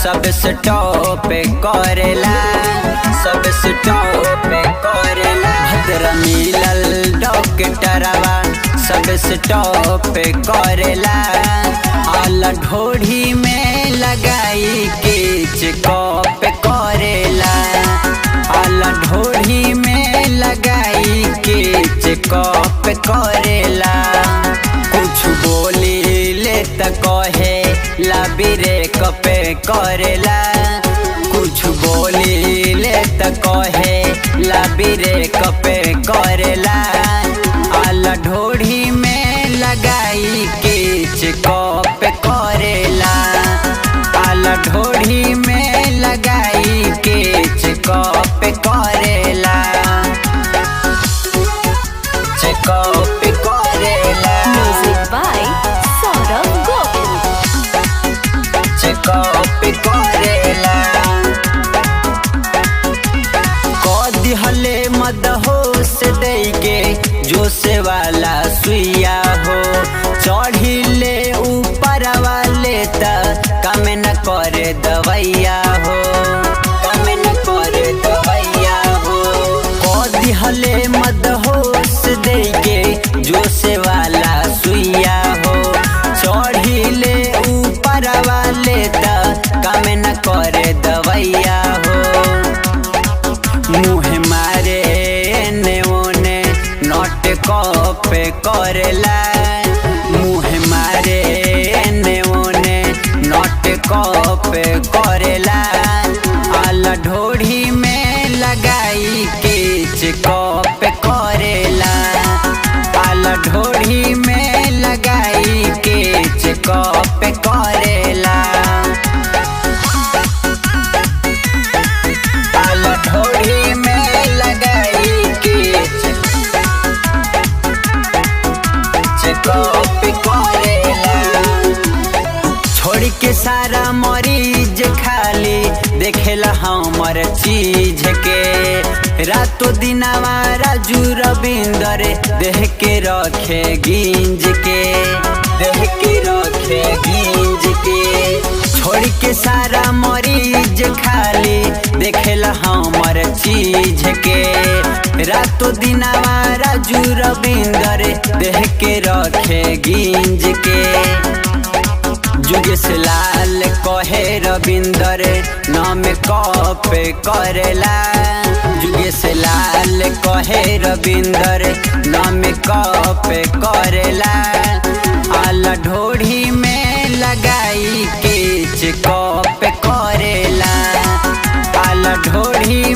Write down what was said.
सब स्टॉप करेला, सब स्टॉप करेला। भद्र मिलल डॉक्टरवा सब स्टॉप करेला। आला ढोढ़ी में लगाई के चेकअप करेला, आला ढोढ़ी में लगाई के चेकअप करेला। कुछ बोली ले त कहे लाबिरे कपे करेला, कुछ बोली ले त कहे लाबिरे कपे करेला। आला ढोढ़ी में लगाई के चेकअप करेला, आला ढोढ़ी में लगाई के चेकअप करेला, चेकअप करेला। Music by Saurabh Gopi. Check-up करेला। कदी हले मदहोश देके जोश वाला सुइया हो, चढ़िले ऊपर वाले त काम न करे दवैया हो, काम न करे दवैया हो। कदी हले मदहोश देके जोश वाला सुइया हो, चढ़िले ऊपर वाले त काम न करे दवैया हो। मुँह मारे ने ओने नोट कॉपे करेला, मुँह मारे ने ओने नोट कॉपे करेला। आला ढोढ़ी में लगाई के चेकअप करेला, आला ढोढ़ी में लगाई के चेकअप करेला। आला ढोढ़ी में लगाई के चेकअप करेला। छोड़ के सारा मरीज खाली देखेला हमर चीज के, रातों दिनवा राजू रविंदर देह के रखे गिंज के, देह के रखे गिंज के। छोड़ के सारा मरीज खाली देखेला हमर चीज के, रातों दिनवा राजू रविंदर देह के रखे गिंज के। जुगेश लाल कहे रविंदर नाम कप करेला, जुगेश लाल कहे रविंदर नाम कप करेला। आला ढोढ़ी में लगाई के चेकअप करेला, आला ढोढ़ी